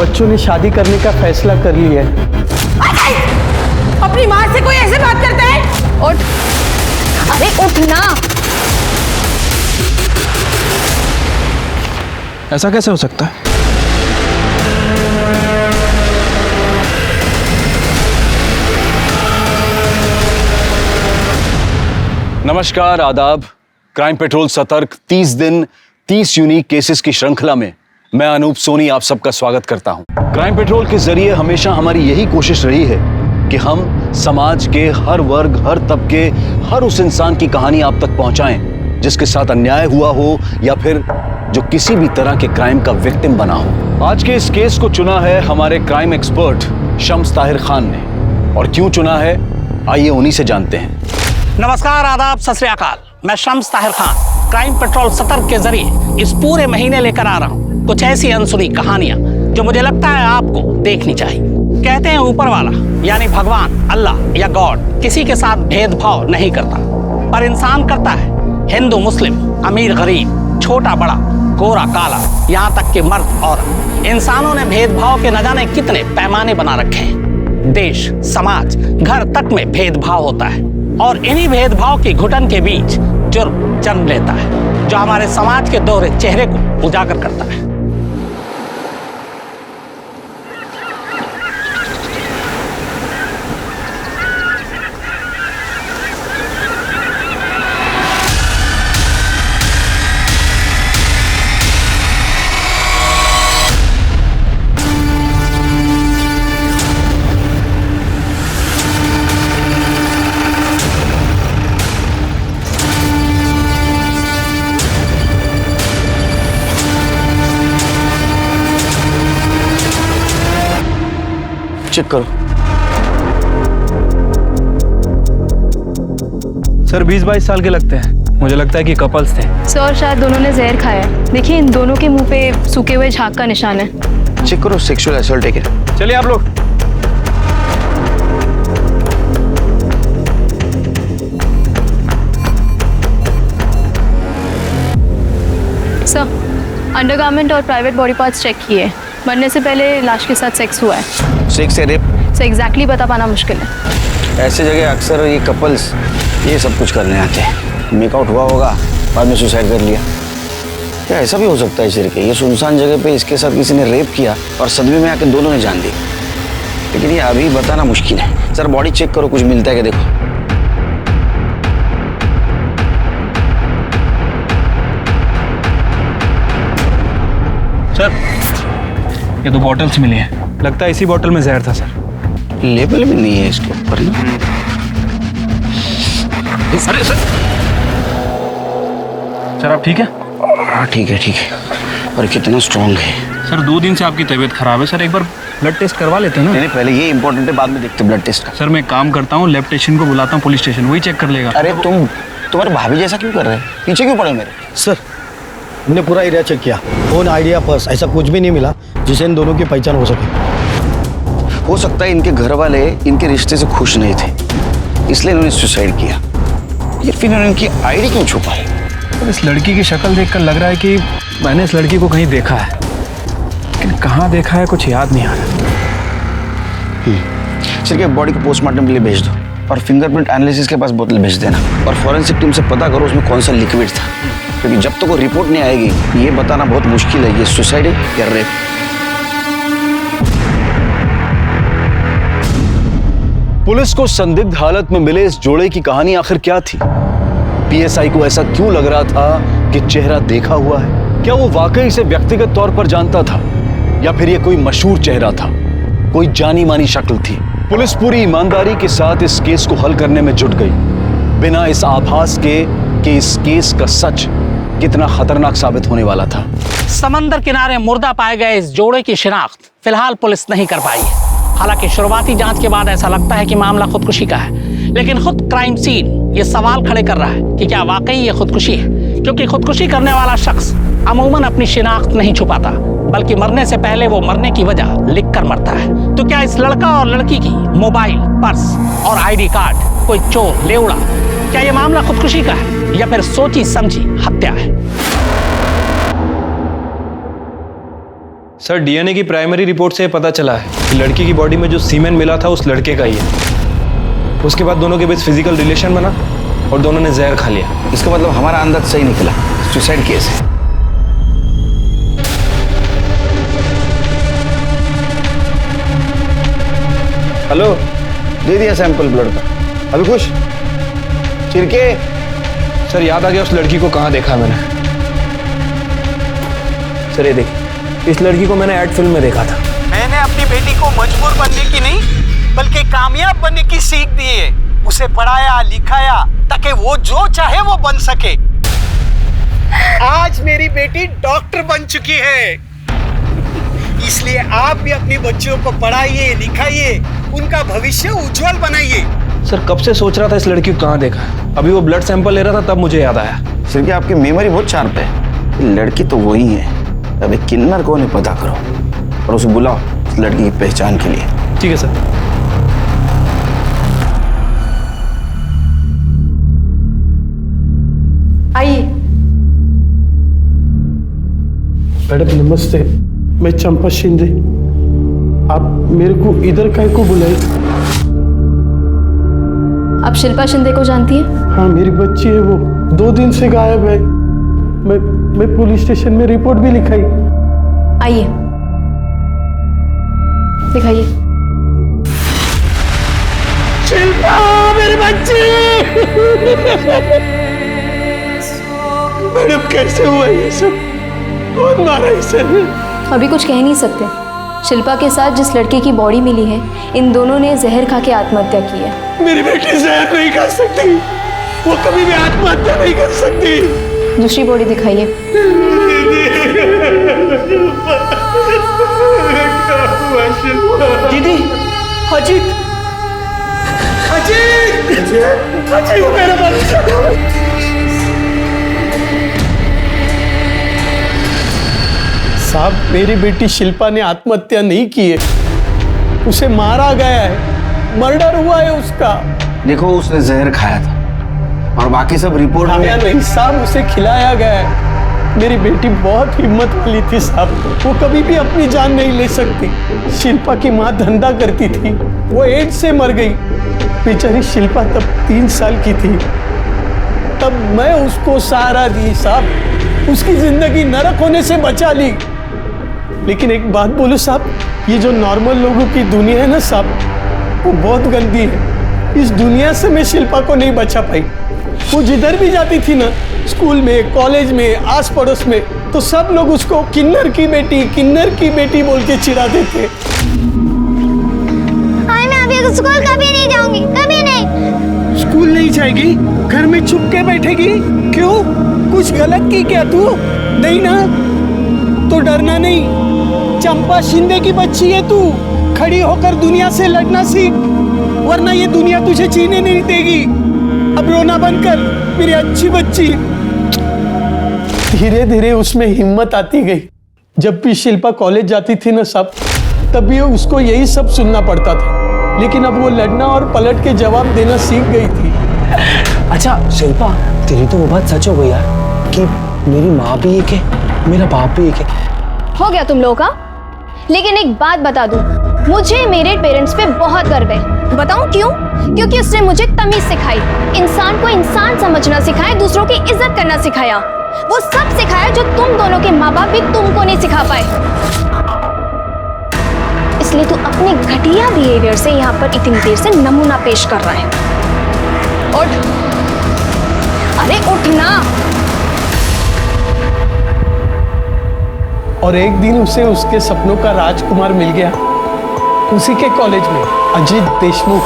बच्चों ने शादी करने का फैसला कर लिया है। अपनी माँ से कोई ऐसे बात करता है? उठ, अरे उठ ना। ऐसा कैसे हो सकता है? नमस्कार, आदाब। क्राइम पेट्रोल सतर्क 30 दिन 30 यूनिक केसेस की श्रृंखला में मैं अनूप सोनी आप सबका स्वागत करता हूं। क्राइम पेट्रोल के जरिए हमेशा हमारी यही कोशिश रही है कि हम समाज के हर वर्ग, हर तबके, हर उस इंसान की कहानी आप तक पहुंचाएं जिसके साथ अन्याय हुआ हो या फिर जो किसी भी तरह के क्राइम का विक्टिम बना हो। आज के इस केस को चुना है हमारे क्राइम एक्सपर्ट शम्स ताहिर खान ने। और क्यों चुना है, आइए उन्हीं से जानते हैं। नमस्कार, आदाब, सत श्री अकाल। मैं शम्स ताहिर खान क्राइम पेट्रोल सतर्क के जरिए इस पूरे महीने लेकर आ रहा हूँ कुछ ऐसी अनसुनी कहानियां जो मुझे लगता है आपको देखनी चाहिए। कहते हैं ऊपर वाला यानी भगवान, अल्लाह या गॉड किसी के साथ भेदभाव नहीं करता, पर इंसान करता है। हिंदू मुस्लिम, अमीर गरीब, छोटा बड़ा, गोरा काला, यहाँ तक कि मर्द औरत, इंसानों ने भेदभाव के न जाने कितने पैमाने बना रखे हैं। देश, समाज, घर तक में भेदभाव होता है और इन्हीं भेदभाव की घुटन के बीच जुर्म जन्म लेता है जो हमारे समाज के दोहरे चेहरे को उजागर करता है। चेक करो। सर 20-22 साल के लगते हैं। मुझे लगता है कि कपल्स थे। सर शायद दोनों ने जहर खाया है। देखिए इन दोनों के मुंह पे सूखे हुए झाग का निशान है। चेक करो, सेक्सुअल असॉल्ट है क्या? चलिए आप लोग। सर अंडरगारमेंट और प्राइवेट बॉडी पार्ट्स चेक किए। मरने से पहले लाश के साथ सेक्स हुआ है। सेक्स या रेप? सर एग्जैक्टली बता पाना मुश्किल है। ऐसे जगह अक्सर ये कपल्स ये सब कुछ करने आते हैं। मेकआउट हुआ होगा, बाद में सुसाइड कर लिया। क्या ऐसा भी हो सकता है सिर के? ये सुनसान जगह पे इसके साथ किसी ने रेप किया और सदमे में आके दोनों ने जान दी। लेकिन ये अभी बताना मुश्किल है। सर बॉडी चेक करो, कुछ मिलता है क्या देखो। सर ये 2 बॉटल्स मिली हैं। लगता है इसी बॉटल में जहर था सर। लेबल भी नहीं है इसके ऊपर ना। अरे सर आप ठीक है? हाँ ठीक है ठीक है। और कितना स्ट्रॉन्ग है सर। 2 दिन से आपकी तबीयत खराब है सर, एक बार ब्लड टेस्ट करवा लेते हैं ना। नहीं पहले ये इंपॉर्टेंट है, बाद में देखते ब्लड टेस्ट का। सर मैं काम करता हूँ, लैब टेक्नीशियन को बुलाता हूँ पुलिस स्टेशन, वही चेक कर लेगा। अरे तुम्हारे भाभी जैसा क्यों कर रहे हैं? पीछे क्यों पड़े मेरे? सर हमने पूरा एरिया चेक किया, फोन, आइडिया, पर्स, ऐसा कुछ भी नहीं मिला जिससे इन दोनों की पहचान हो सके। हो सकता है इनके घर वाले इनके रिश्ते से खुश नहीं थे, इसलिए इन्होंने सुसाइड किया। या फिर इन्होंने इनकी आईडी क्यों छुपाई? इस लड़की की शक्ल देखकर लग रहा है कि मैंने इस लड़की को कहीं देखा है, लेकिन कहाँ देखा है कुछ याद नहीं आ रहा। सिर्फ बॉडी को पोस्टमार्टम के लिए भेज दो और फिंगरप्रिंट एनालिसिस के पास बोतल भेज देना और फॉरेंसिक टीम से पता करो उसमें कौन सा लिक्विड था, क्योंकि जब तक वो रिपोर्ट नहीं आएगी ये बताना बहुत मुश्किल है ये सुसाइड है या रेप। पुलिस को संदिग्ध हालत में मिले इस जोड़े की कहानी आखिर क्या थी? पीएसआई को ऐसा क्यों लग रहा था कि चेहरा देखा हुआ है? क्या वो वाकई इसे व्यक्तिगत तौर पर जानता था या फिर ये कोई मशहूर चेहरा था, कोई जानी मानी शक्ल थी? पुलिस पूरी ईमानदारी के साथ इस केस को हल करने में जुट गई, बिना इस आभास के कि इस केस का सच कितना खतरनाक साबित होने वाला था। समंदर किनारे मुर्दा पाए गए इस जोड़े की शिनाख्त फिलहाल पुलिस नहीं कर पाई है। हालांकि शुरुआती जांच के बाद ऐसा लगता है कि मामला खुदकुशी का है, लेकिन खुद क्राइम सीन ये सवाल खड़े कर रहा है कि क्या वाकई ये खुदकुशी है, क्योंकि खुदकुशी करने वाला शख्स अमूमन अपनी शिनाख्त नहीं छुपाता, बल्कि मरने से पहले वो मरने की वजह लिखकर मरता है। तो क्या इस लड़का और लड़की की मोबाइल, पर्स और आईडी कार्ड कोई चोर लेवड़ा, क्या ये मामला खुदकुशी का है या फिर सोची समझी हत्या है? सर डीएनए की प्राइमरी रिपोर्ट से पता चला है कि लड़की की बॉडी में जो सीमेन मिला था उस लड़के का ही है। उसके बाद दोनों के बीच फिजिकल रिलेशन बना और दोनों ने जहर खा लिया। इसका मतलब हमारा अंदाज सही निकला, सुसाइड केस है। हेलो, दे दिया सैंपल ब्लड का। अभी खुश चिरके। सर याद आ गया उस लड़की को कहाँ देखा मैंने। सर ये देखिए, इस लड़की को मैंने एड फिल्म में देखा था। मैंने अपनी बेटी को मजबूर बनने की नहीं बल्कि कामयाब बनने की सीख दी है। उसे पढ़ाया लिखाया ताकि वो जो चाहे वो बन सके। आज मेरी बेटी डॉक्टर बन चुकी है, इसलिए आप भी अपनी बच्चियों को पढ़ाइए लिखाइए, उनका भविष्य उज्जवल बनाइए। सर कब से सोच रहा था इस लड़की को कहाँ देखा है। अभी वो ब्लड सैंपल ले रहा था तब मुझे याद आया। सिर्फ कि आपकी मेमोरी बहुत शार्प है। लड़की तो वही है। अबे किन्नर कौन है पता करो और उसे बुलाओ इस लड़की की पहचान के लिए। ठीक है सर। आइए। मैडम नमस्ते, मैं चंपा शिंदे। आप मेरे को इधर काहे को बुलाई? आप शिल्पा शिंदे को जानती हैं? हाँ, मेरी बच्ची है, वो 2 दिन से गायब है। मैं पुलिस स्टेशन में रिपोर्ट भी लिखाई। आइए दिखाइए। शिल्पा मेरी बच्ची। मैडम कैसे हुआ ये सब? कौन मारा इसे? अभी कुछ कह नहीं सकते। शिल्पा के साथ जिस लड़के की बॉडी मिली है, इन दोनों ने जहर खा के आत्महत्या की है। मेरी बेटी जहर नहीं खा सकती, वो कभी भी आत्महत्या नहीं कर सकती। दूसरी बॉडी दिखाइए। दीदी, अजीत, अजीत, अजीत मेरा बच्चा। साहब, मेरी बेटी शिल्पा ने आत्महत्या नहीं की है, उसे मारा गया है, मर्डर हुआ है उसका। देखो उसने जहर खाया था और बाकी सब रिपोर्ट खाया नहीं साहब, उसे खिलाया गया है। मेरी बेटी बहुत हिम्मत वाली थी साहब, वो कभी भी अपनी जान नहीं ले सकती। शिल्पा की माँ धंधा करती थी, वो एड्स से मर गई। बेचारी शिल्पा तब 3 साल की थी, तब मैं उसको सहारा दी साहब, उसकी जिंदगी नरक होने से बचा ली। लेकिन एक बात बोलूं साहब, ये जो नॉर्मल लोगों की दुनिया है ना साहब, वो बहुत गंदी है। इस दुनिया से मैं शिल्पा को नहीं बचा पाई। वो जिधर भी जाती थी ना, स्कूल में, कॉलेज में, आस पड़ोस में, तो सब लोग उसको किन्नर की बेटी बोल के चिढ़ाते थे। मैं अभी स्कूल कभी नहीं जाऊंगी, कभी नहीं। स्कूल नहीं जाएगी? घर में छुप के बैठेगी? क्यों? कुछ गलत की क्या तू? नहीं ना? तो डरना नहीं। चंपा शिंदे की बच्ची है तू, खड़ी होकर दुनिया से लड़ना सीख, वरना ये दुनिया तुझे जीने नहीं देगी। अब रोना बंद कर मेरी अच्छी बच्ची। धीरे धीरे उसमें हिम्मत आती गई। जब भी शिल्पा कॉलेज जाती थी ना साहब, तब भी उसको यही सब सुनना पड़ता था, लेकिन अब वो लड़ना और पलट के जवाब देना सीख गई थी। अच्छा शिल्पा, तेरी तो वो बात सच हो गई यार कि मेरी माँ भी एक है, मेरा बाप भी एक है। हो गया तुम लोगों का। लेकिन एक बात बता दूं, मुझे मेरे पेरेंट्स पे बहुत गर्व है। बताऊं क्यों? क्योंकि उसने मुझे तमीज सिखाई, इंसान को इंसान समझना सिखाया, दूसरों की इज्जत करना सिखाया। वो सब सिखाया जो तुम दोनों के माँ बाप भी तुमको नहीं सिखा पाए। इसलिए तू अपने घटिया बिहेवियर से यहाँ पर इतनी देर से नमूना पेश कर रहा है। उठ, अरे उठना। और एक दिन उसे उसके सपनों का राजकुमार मिल गया, उसी के कॉलेज में, अजीत देशमुख।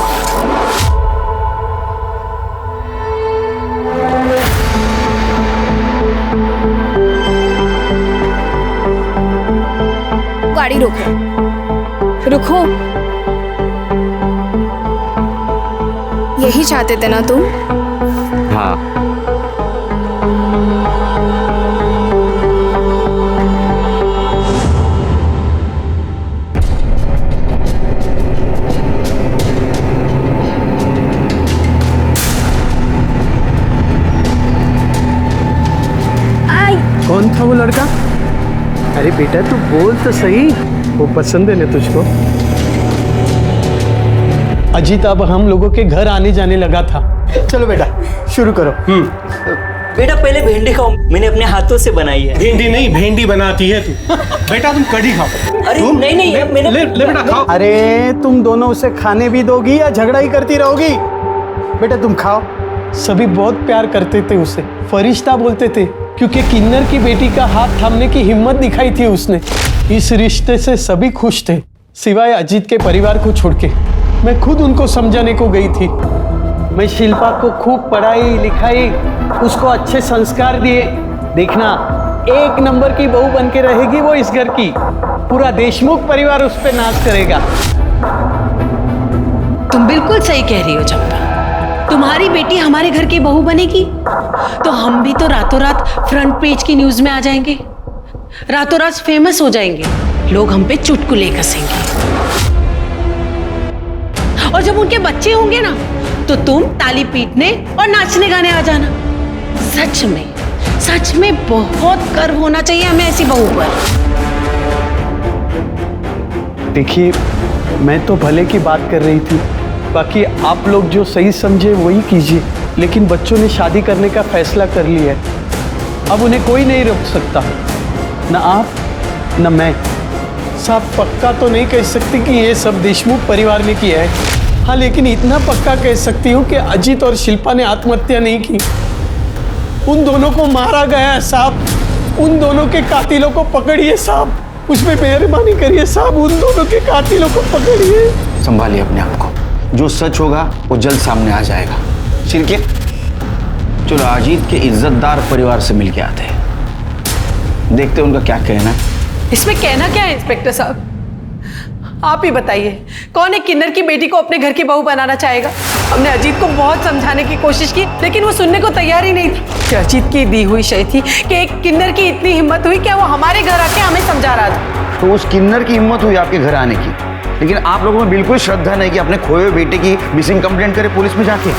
गाड़ी रोको, रुको। यही चाहते थे ना तुम? हाँ। कौन था वो लड़का? अरे बेटा तू बोल तो सही, वो पसंद है ना तुझको? अजीत अब हम लोगों के घर आने जाने लगा था। चलो बेटा शुरू करो। बेटा पहले भिंडी खाओ, मैंने अपने हाथों से बनाई है। भिंडी नहीं, भेंडी बनाती है तू। बेटा तुम कढ़ी खाओ। अरे नहीं नहीं, मैंने ले बेटा खाओ। अरे तुम दोनों उसे खाने भी दोगी या झगड़ा ही करती रहोगी? बेटा तुम खाओ। सभी बहुत प्यार करते थे उसे, फरिश्ता बोलते थे, क्योंकि किन्नर की बेटी का हाथ थामने की हिम्मत दिखाई थी उसने। इस रिश्ते से सभी खुश थे सिवाय अजीत के परिवार को छोड़ के। मैं खुद उनको समझाने को गई थी। मैं शिल्पा को खूब पढ़ाई लिखाई, उसको अच्छे संस्कार दिए। देखना एक नंबर की बहू बन के रहेगी वो इस घर की। पूरा देशमुख परिवार उस पे नाच करेगा। तुम बिल्कुल सही कह रही हो चंपा। तुम्हारी बेटी हमारे घर की बहू बनेगी तो हम भी तो रातों रात फ्रंट पेज की न्यूज में आ जाएंगे, रातों रात फेमस हो जाएंगे, लोग हम पे चुटकुले कसेंगे। और जब उनके बच्चे होंगे ना तो तुम ताली पीटने और नाचने गाने आ जाना। सच में बहुत गर्व होना चाहिए हमें ऐसी बहू पर। देखिए मैं तो भले की बात कर रही थी, बाकी आप लोग जो सही समझे वही कीजिए। लेकिन बच्चों ने शादी करने का फैसला कर लिया है, अब उन्हें कोई नहीं रोक सकता, न आप न मैं। साहब पक्का तो नहीं कह सकती कि ये सब देशमुख परिवार ने किया है, हाँ लेकिन इतना पक्का कह सकती हूँ कि अजीत और शिल्पा ने आत्महत्या नहीं की। उन दोनों को मारा गया है साहब। उन दोनों के कातिलों को पकड़िए साहब, उसमें मेहरबानी करिए साहब, उन दोनों के कातिलों को पकड़िए। संभालिए अपने आप को, जो सच होगा वो जल्द सामने आ जाएगा। चिरके चलो अजीत के इज्जतदार परिवार से मिलके आते हैं, देखते हैं उनका क्या कहना है। इसमें कहना क्या है इंस्पेक्टर साहब, आप ही बताइए, कौन एक किन्नर की बेटी को अपने घर की बहू बनाना चाहेगा? हमने अजीत को बहुत समझाने की कोशिश की लेकिन वो सुनने को तैयार ही नहीं था कि अजीत की दी हुई शय थी कि एक किन्नर की इतनी हिम्मत हुई क्या वो हमारे घर आके हमें समझा रहा था। तो उस किन्नर की हिम्मत हुई आपके घर आने की, लेकिन आप लोगों में बिल्कुल श्रद्धा नहीं कि अपने खोए हुए बेटे की मिसिंग कंप्लेंट करे पुलिस में जाके।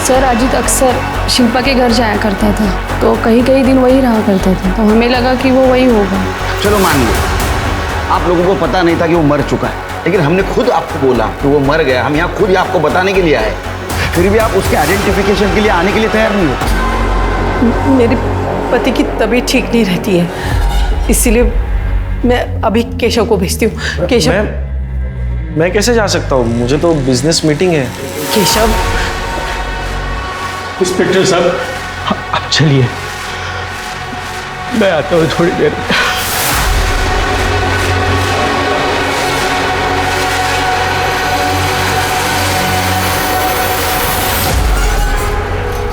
सर अजीत अक्सर शिल्पा के घर जाया करता था, तो कहीं कहीं दिन वही रहा करता था, तो हमें लगा कि वो वही होगा। चलो मान लो आप लोगों को पता नहीं था कि वो मर चुका है, लेकिन हमने खुद आपको बोला कि वो मर गया। हम यहाँ खुद ही आपको बताने के लिए आए, फिर भी आप उसके आइडेंटिफिकेशन के लिए आने के लिए तैयार नहीं हो। मेरे पति की तबीयत ठीक नहीं रहती है, इसीलिए मैं अभी केशव को भेजती हूँ। केशव मैं कैसे जा सकता हूँ, मुझे तो बिजनेस मीटिंग है। केशव इंस्पेक्टर साहब आप चलिए, मैं आता हूँ थोड़ी देर।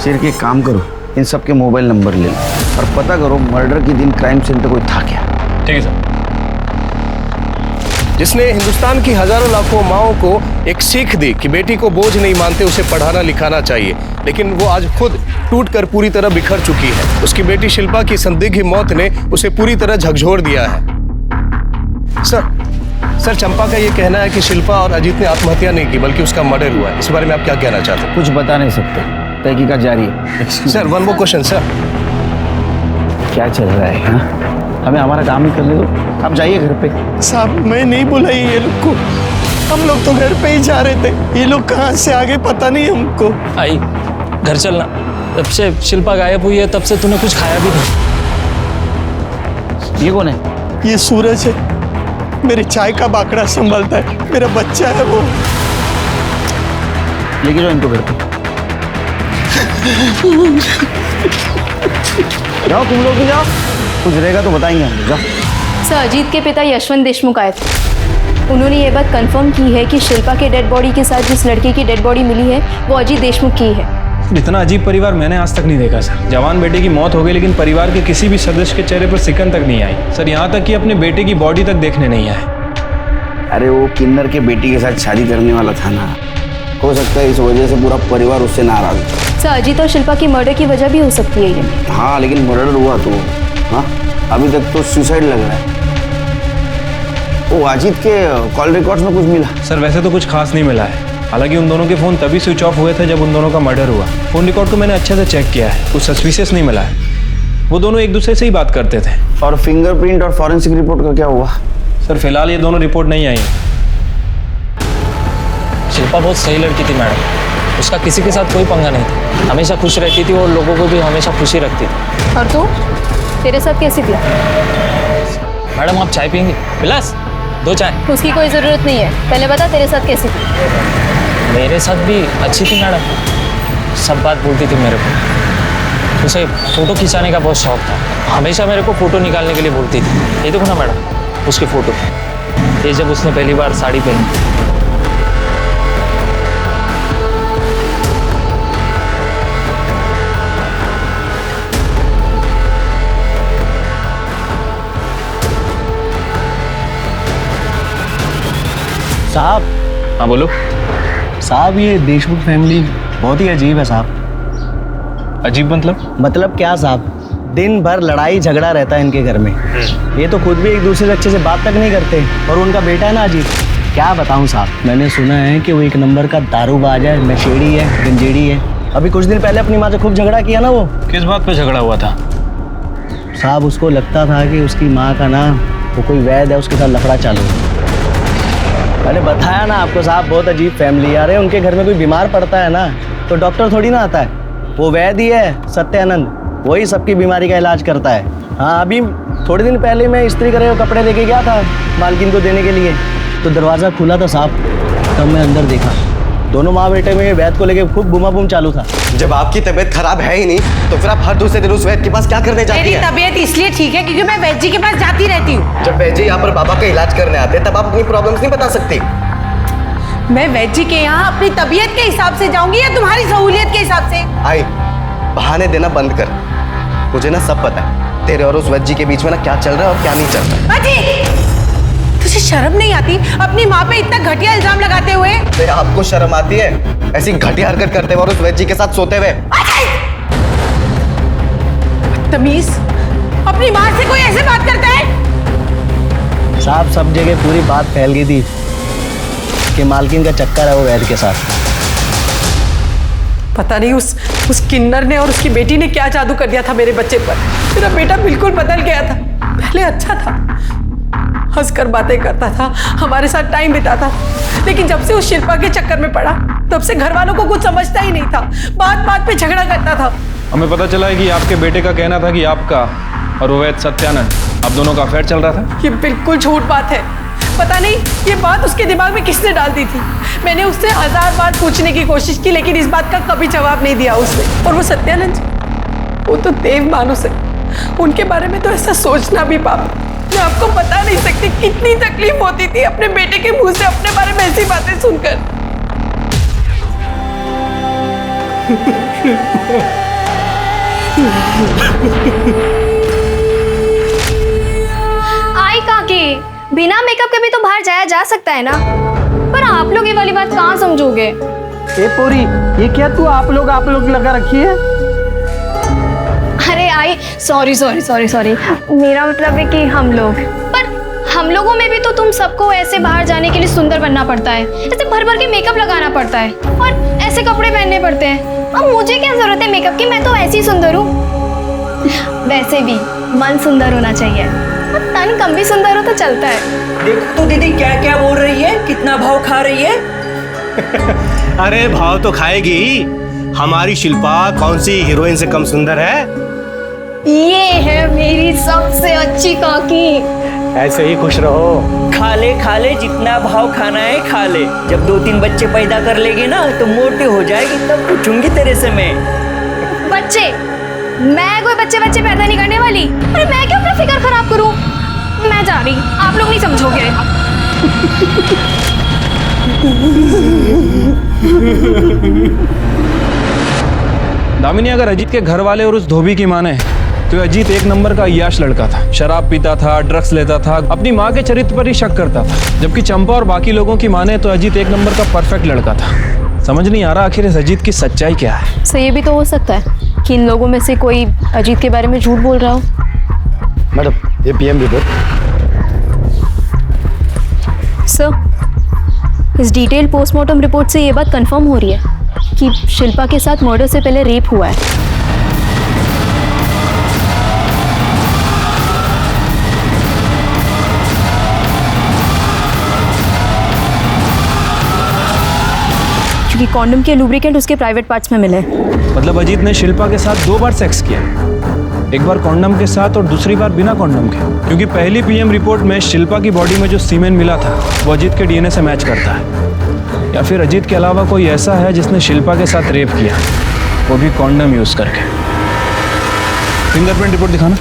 सिर के काम करो, इन सब के मोबाइल नंबर ले लो और पता करो मर्डर के दिन क्राइम सीन पे कोई था क्या। ठीक है सर। जिसने हिंदुस्तान की हजारों लाखों माओं को एक सीख दी कि बेटी को बोझ नहीं मानते, उसे पढ़ाना लिखाना चाहिए, लेकिन वो आज खुद टूटकर पूरी तरह बिखर चुकी है। उसकी बेटी शिल्पा की संदिग्ध मौत ने उसे पूरी तरह झकझोर दिया है। सर चंपा का ये कहना है कि शिल्पा और अजीत ने आत्महत्या नहीं की बल्कि उसका मर्डर हुआ है। इस बारे में आप क्या कहना चाहते हैं? कुछ बता नहीं सकते, तहकीकात जारी है। Sir one more question sir. क्या चल रहा है? हाँ? हमें हमारा काम ही करने दो, आप जाइए घर पे। साहब मैं नहीं बुलाई ये लोग को, हम लोग तो घर पे ही जा रहे थे, ये लोग कहाँ से आगे पता नहीं हमको। आई घर चलना, तब से शिल्पा गायब हुई है, तब से तूने कुछ खाया भी नहीं। ये कौन है? ये सूरज है, मेरे चाय का बाकड़ा संभालता है, मेरा बच्चा है वो। लेके जाओ इनको घर पे। जाओ तुम लोग भी जाओ, कुछ रहेगा तो बताएंगे हम। जाओ। सर अजीत के पिता यशवंत देशमुख आए थे, उन्होंने ये बात कंफर्म की है कि शिल्पा के डेड बॉडी के साथ जिस लड़की की डेड बॉडी मिली है वो अजीत देशमुख की है। इतना अजीब परिवार मैंने आज तक नहीं देखा सर। जवान बेटे की मौत हो गई लेकिन परिवार के किसी भी सदस्य के चेहरे पर सिकन तक नहीं आई सर, यहाँ तक कि अपने बेटे की बॉडी तक देखने नहीं आए। अरे वो किन्नर के बेटी के साथ शादी करने वाला था ना, हो सकता है इस वजह से पूरा परिवार उससे नाराज हो। सर अजीत और शिल्पा की मर्डर की वजह भी हो सकती है ये। हाँ लेकिन मर्डर हुआ तो हाँ, अभी तक तो सुसाइड लग रहा है। वो अजीत के कॉल रिकॉर्ड्स में कुछ मिला? सर वैसे तो कुछ खास नहीं मिला है, हालांकि उन दोनों के फ़ोन तभी स्विच ऑफ हुए थे जब उन दोनों का मर्डर हुआ। फ़ोन रिकॉर्ड को मैंने अच्छे से चेक किया है, कुछ सस्पिशियस नहीं मिला है। वो दोनों एक दूसरे से ही बात करते थे। और फिंगरप्रिंट और फॉरेंसिक रिपोर्ट का क्या हुआ? सर फिलहाल ये दोनों रिपोर्ट नहीं आई। शिल्पा बहुत सही लड़की थी मैडम, उसका किसी के साथ कोई पंगा नहीं था, हमेशा खुश रहती थी और लोगों को भी हमेशा खुशी रखती थी। और तू, तेरे साथ कैसी थी? मैडम आप चाय पियेंगे? विलास 2 चाय। उसकी कोई ज़रूरत नहीं है, पहले बता तेरे साथ कैसी थी? मेरे साथ भी अच्छी थी मैडम, सब बात बोलती थी मेरे को। उसे फ़ोटो खिंचाने का बहुत शौक था, हमेशा मेरे को फ़ोटो निकालने के लिए बोलती थी। ये देखो ना मैडम उसकी फ़ोटो, ये जब उसने पहली बार साड़ी पहनी। साहब। हाँ बोलो। साहब ये देशमुख फैमिली बहुत ही अजीब है साहब। अजीब मतलब क्या साहब, दिन भर लड़ाई झगड़ा रहता है इनके घर में। ये तो खुद भी एक दूसरे से अच्छे से बात तक नहीं करते, और उनका बेटा है ना अजीब, क्या बताऊं साहब। मैंने सुना है कि वो एक नंबर का दारूबाज है, नशेड़ी है, गंजेड़ी है। अभी कुछ दिन पहले अपनी माँ से खूब झगड़ा किया ना वो। किस बात पे झगड़ा हुआ था? साहब उसको लगता था कि उसकी माँ का ना वो कोई वैद है, उसके साथ लफड़ा चालू है। मैंने बताया ना आपको साहब, बहुत अजीब फैमिली। अरे उनके घर में कोई बीमार पड़ता है ना तो डॉक्टर थोड़ी ना आता है, वो वैद्य ही है सत्यानंद, वही सबकी बीमारी का इलाज करता है। हाँ अभी थोड़े दिन पहले मैं इस्त्री करे हुए कपड़े लेके गया था मालकिन को देने के लिए, तो दरवाज़ा खुला था साहब, तब मैं अंदर देखा दोनों माँ बेटे में वैद्य को लेके खूब बुमा बुम चालू था। जब आपकी तबीयत खराब है ही नहीं तो फिर आप हर दूसरे दिन उस वैद्य के पास क्या करने जाती हैं? मेरी तबीयत इसलिए ठीक है क्योंकि मैं वैद्य जी के पास जाती रहती हूँ। जब वैद्य जी यहाँ पर बाबा का इलाज करने आते हैं तब आप अपनी प्रॉब्लम्स नहीं बता सकती। मैं वैद्य जी के यहाँ अपनी तबीयत के हिसाब से जाऊंगी या तुम्हारी सहूलियत के हिसाब से? आई बहाने देना बंद कर, मुझे ना सब पता है तेरे और उस वैद्य जी के बीच में ना क्या चल रहा है और क्या नहीं चल रहा है। तुझे शर्म नहीं आती अपनी माँ पे इतना घटिया इल्जाम लगाते हुए? तो आपको शर्म आती है ऐसी घटिया हरकत करते हुए और उस वैद्य जी के साथ सोते हुए? तमीज, अपनी माँ से कोई ऐसे बात करता है? साहब सब जगह पूरी बात फैल गई थी कि मालकिन का चक्कर है वो वैद्य के साथ। पता नहीं उस किन्नर ने और उसकी बेटी ने क्या जादू कर दिया था मेरे बच्चे पर। मेरा बेटा बिल्कुल बदल गया था, पहले अच्छा था, हंसकर बातें करता था, हमारे साथ टाइम बिताता था, लेकिन जब से उस शिल्पा के चक्कर में पड़ा तब से घर वालों को कुछ समझता ही नहीं था, बात बात पे झगड़ा करता था। हमें पता चला है कि आपके बेटे का कहना था कि आपका और वो वैद्य सत्यानंद आप दोनों का अफेयर चल रहा था। ये बिल्कुल झूठ बात है, पता नहीं ये बात उसके दिमाग में किसने डाल दी थी। मैंने उससे 1000 बार पूछने की कोशिश की लेकिन इस बात का कभी जवाब नहीं दिया उसने। और वो सत्यानंद, वो तो देव मानुस है, उनके बारे में तो ऐसा सोचना भी पाप। मैं आपको बता नहीं सकती कितनी तकलीफ होती थी अपने बेटे के मुंह से अपने बारे में ऐसी बातें सुनकर। आई काकी, बिना मेकअप के भी तो बाहर जाया जा सकता है ना, पर आप लोग ये वाली बात कहाँ समझोगे? ए पोरी, ये क्या तू आप लोग लगा रखी है? अरे आई सॉरी, मेरा मतलब है कि हम लोग, पर हम लोगों में भी तो तुम सबको ऐसे बाहर जाने के लिए सुंदर बनना पड़ता है, ऐसे भर भर के मेकअप लगाना पड़ता है और ऐसे कपड़े पहनने पड़ते हैं। अब मुझे क्या जरूरत है मेकअप की, मैं तो ऐसी सुंदर हूँ। वैसे भी मन सुंदर होना चाहिए, तन कम भी सुंदर हो तो चलता है। देखो तो दीदी क्या क्या बोल रही है, कितना भाव खा रही है। अरे भाव तो खाएगी, हमारी शिल्पा कौन सी हीरोइन से कम सुंदर है? ये है मेरी सबसे अच्छी काकी। ऐसे ही खुश रहो। खा ले जितना भाव खाना है खा ले, जब 2-3 बच्चे पैदा कर लेगी ना तो मोटी हो जाएगी, तब पूछूंगी तेरे से मैं। बच्चे? मैं कोई बच्चे पैदा नहीं करने वाली। अरे मैं क्यों अपना फिक्र खराब करूं? मैं जा रही, आप लोग नहीं समझोगे। दामिनी, अगर अजीत के घर वाले और उस धोबी की माने तो अजीत एक नंबर का अय्याश लड़का था, शराब पीता था, ड्रग्स लेता था, अपनी माँ के चरित्र पर ही शक करता था। जबकि चंपा और बाकी लोगों की माने तो अजीत एक नंबर का परफेक्ट लड़का था। समझ नहीं आ रहा आखिर इस अजीत की सच्चाई क्या है। सो ये भी तो हो सकता है कि इन लोगों में से कोई अजीत के बारे में झूठ बोल रहा हो। मैडम ये पीएम रिपोर्ट। सर, इस डिटेल पोस्टमार्टम रिपोर्ट से ये बात कंफर्म हो रही है कि शिल्पा के साथ मर्डर से पहले रेप हुआ है। क्योंकि कॉन्डम के लुब्रिकेंट उसके प्राइवेट पार्ट्स में मिले। मतलब अजीत ने शिल्पा के साथ 2 बार सेक्स किया, एक बार कॉन्डम के साथ और दूसरी बार बिना कॉन्डम के, क्योंकि पहली पीएम रिपोर्ट में शिल्पा की बॉडी में जो सीमेन मिला था वो अजीत के डीएनए से मैच करता है। या फिर अजीत के अलावा कोई ऐसा है जिसने शिल्पा के साथ रेप किया, वो भी कॉन्डम यूज करके। फिंगरप्रिंट रिपोर्ट दिखाना।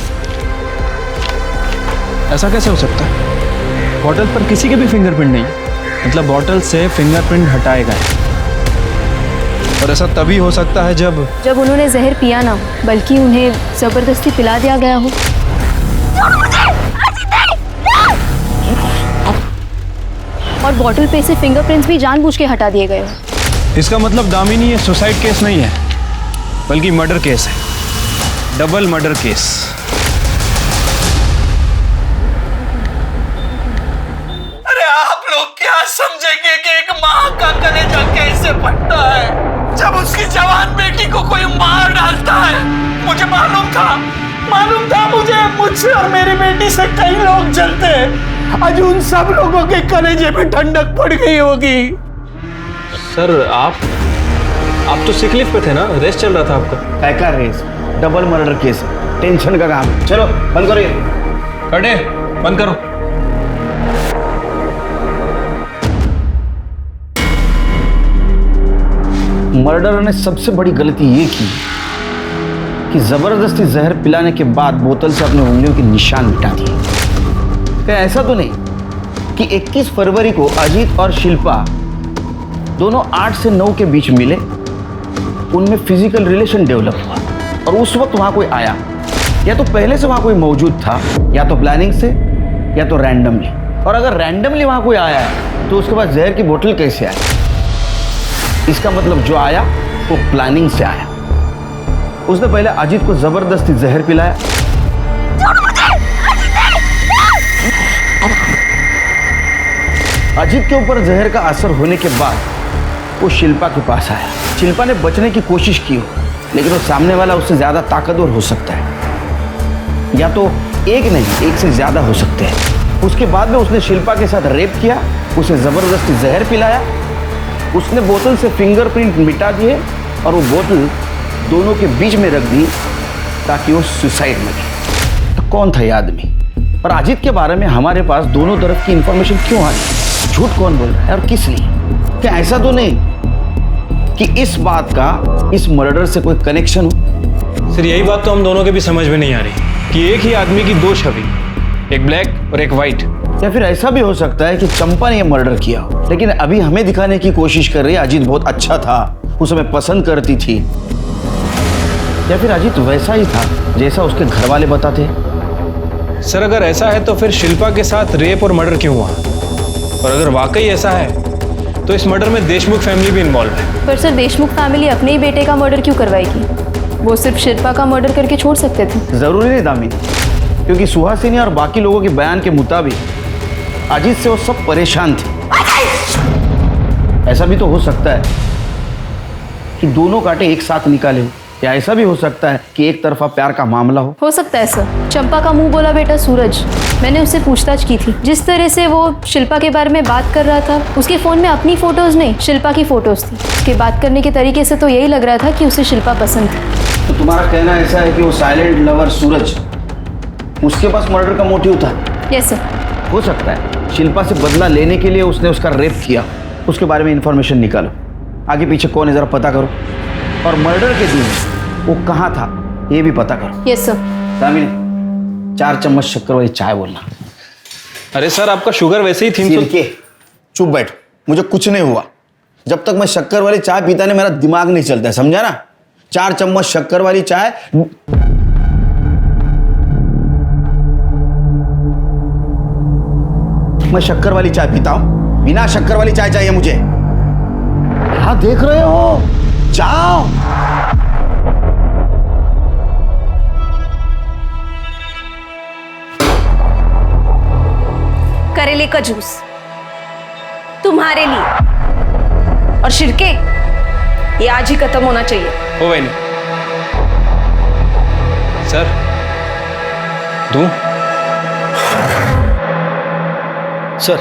ऐसा कैसे हो सकता है? बॉटल पर किसी के भी फिंगरप्रिंट नहीं, मतलब बॉटल से फिंगरप्रिंट हटाए गए। और ऐसा तभी हो सकता है जब उन्होंने जहर पिया ना, बल्कि उन्हें जबरदस्ती पिला दिया गया हो। और बॉटल पे से फिंगरप्रिंट्स भी जानबूझ के हटा दिए गए हो। इसका मतलब दामिनी ये सुसाइड केस नहीं है, बल्कि मर्डर केस है, डबल मर्डर केस। अरे आप लोग क्या समझेंगे कि एक माँ का कलेजा कैसे फटता है जब उसकी जवान बेटी को कोई मार डालता है। मुझे मालूम था मुझसे और मेरी बेटी से कई लोग जलते हैं। आज उन सब लोगों के कलेजे में ठंडक पड़ गई होगी। सर आप तो सिक लीव पे थे ना, रेस्ट चल रहा था आपका। काय का रेस? डबल मर्डर केस, टेंशन का काम। चलो बंद करो ये। कटे बंद करो। मर्डर ने सबसे बड़ी गलती ये की कि जबरदस्ती जहर पिलाने के बाद बोतल से अपने उंगलियों के निशान मिटा दिए। क्या ऐसा तो नहीं कि 21 फरवरी को अजीत और शिल्पा दोनों 8 से 9 के बीच मिले, उनमें फिजिकल रिलेशन डेवलप हुआ और उस वक्त वहां कोई आया, या तो पहले से वहां कोई मौजूद था, या तो प्लानिंग से, या तो रैंडमली। और अगर रैंडमली वहां कोई आया है तो उसके बाद जहर की बोतल कैसे आई? इसका मतलब जो आया वो प्लानिंग से आया। उसने पहले अजीत को जबरदस्ती जहर पिलाया, अजीत के ऊपर जहर का असर होने के बाद वो शिल्पा के पास आया। शिल्पा ने बचने की कोशिश की हो, लेकिन वो सामने वाला उससे ज्यादा ताकतवर हो सकता है, या तो एक नहीं एक से ज्यादा हो सकते हैं। उसके बाद में उसने शिल्पा के साथ रेप किया, उसे जबरदस्ती जहर पिलाया, उसने बोतल से फिंगरप्रिंट मिटा दिए और वो बोतल दोनों के बीच में रख दी ताकि वो सुसाइड में गए। तो कौन था ये आदमी? और अजीत के बारे में हमारे पास दोनों तरफ की इंफॉर्मेशन क्यों आ रही? झूठ कौन बोल रहा है और किस लिए? क्या ऐसा तो नहीं कि इस बात का इस मर्डर से कोई कनेक्शन हो? सर यही बात तो हम दोनों के भी समझ में नहीं आ रही कि एक ही आदमी की 2 छवि, एक ब्लैक और एक व्हाइट। या फिर ऐसा भी हो सकता है कि चंपा ने यह मर्डर किया हो, लेकिन अभी हमें दिखाने की कोशिश कर रही है अजीत बहुत अच्छा था, उसे मैं पसंद करती थी। या फिर अजीत वैसा ही था जैसा उसके घर वाले बताते। सर अगर ऐसा है तो फिर शिल्पा के साथ रेप और मर्डर क्यों हुआ? और अगर वाकई ऐसा है तो इस मर्डर में देशमुख फैमिली भी इन्वॉल्व है। पर सर देशमुख फैमिली अपने ही बेटे का मर्डर क्यों करवाएगी? वो सिर्फ शिल्पा का मर्डर करके छोड़ सकते थे। जरूरी नहीं दामिनी, क्योंकि सुहासिनी और बाकी लोगों के बयान के मुताबिक अजीत से वो सब परेशान थे। ऐसा भी तो हो सकता है कि दोनों कांटे एक साथ निकाले हो, या ऐसा भी हो सकता है कि एक तरफा प्यार का मामला हो सकता है सर। चंपा का मुंह बोला बेटा सूरज, मैंने उससे पूछताछ की थी। जिस तरह से वो शिल्पा के बारे में बात कर रहा था, उसके फोन में अपनी फोटोज नहीं शिल्पा की फोटोज थी। उसके बात करने के तरीके से तो यही लग रहा था कि उसे शिल्पा पसंद थी। तो तुम्हारा कहना ऐसा है कि वो साइलेंट लवर सूरज, उसके पास मर्डर का मोटिव था? Yes sir. हो सकता है शिल्पा से बदला लेने के लिए उसने उसका रेप किया। उसके बारे में इंफॉर्मेशन निकालो, आगे पीछे कौन है जरा पता करो, और मर्डर के दिन वो कहाँ था ये भी पता करो। Yes sir. दामिनी 4 चम्मच शक्कर वाली चाय बोलना। अरे सर आपका शुगर वैसे ही थी तो। चुप बैठ, मुझे कुछ नहीं हुआ। जब तक मैं शक्कर वाली चाय पीता नहीं मेरा दिमाग नहीं चलता है, समझा ना? 4 चम्मच शक्कर वाली चाय। मैं शक्कर वाली चाय पीता हूं, बिना शक्कर वाली चाय चाहिए मुझे। क्या देख रहे हो? जाओ। करेले का जूस तुम्हारे लिए, और शिरके ये आज ही खत्म होना चाहिए। हो गई नहीं सर, दूं? सर,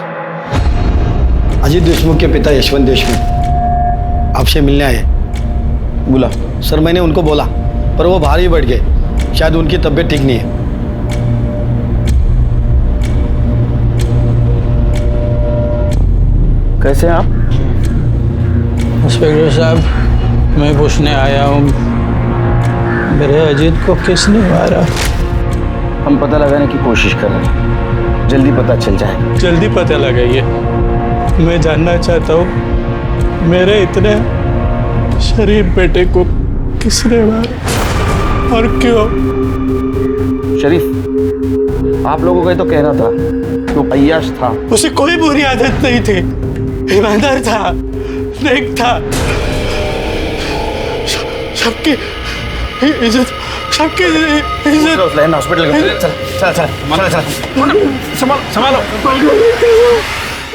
अजीत देशमुख के पिता यशवंत देशमुख आपसे मिलने आए। बुला। सर मैंने उनको बोला पर वो बाहर ही बैठ गए, शायद उनकी तबीयत ठीक नहीं है। कैसे हैं आप? इंस्पेक्टर साहब, मैं पूछने आया हूँ मेरे अजीत को किसने मारा? हम पता लगाने की कोशिश कर रहे हैं, जल्दी पता चल जाएगा। जल्दी पता लगाइए। मैं जानना चाहता हूँ मेरे इतने शरीफ बेटे को किसने मारा और क्यों? शरीफ, आप लोगों का ये तो कहना था कि वो अय्याश था। उसे कोई बुरी आदत नहीं थी, ईमानदार था, नेक था, सबकी इज्जत, सबकी इज्जत। हॉस्पिटल चल संभालो।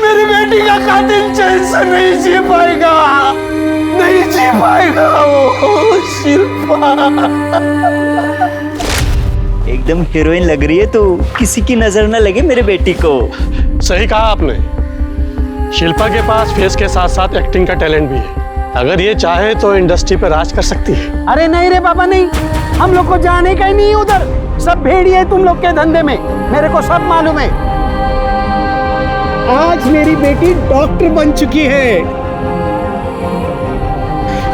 मेरी बेटी का कातिल चैन से नहीं जी पाएगा, नहीं जी पाएगा वो शिल्पा। एकदम हीरोइन लग रही है तो किसी की नजर न लगे मेरे बेटी को। सही कहा आपने, शिल्पा के पास फेस के साथ साथ एक्टिंग का टैलेंट भी है। अगर ये चाहे तो इंडस्ट्री पर राज कर सकती है। अरे नहीं रे बाबा नहीं, हम लोग को जाने का ही नहीं उधर, सब भेड़िए है तुम लोग के धंधे में, मेरे को सब मालूम है। आज मेरी बेटी डॉक्टर बन चुकी है,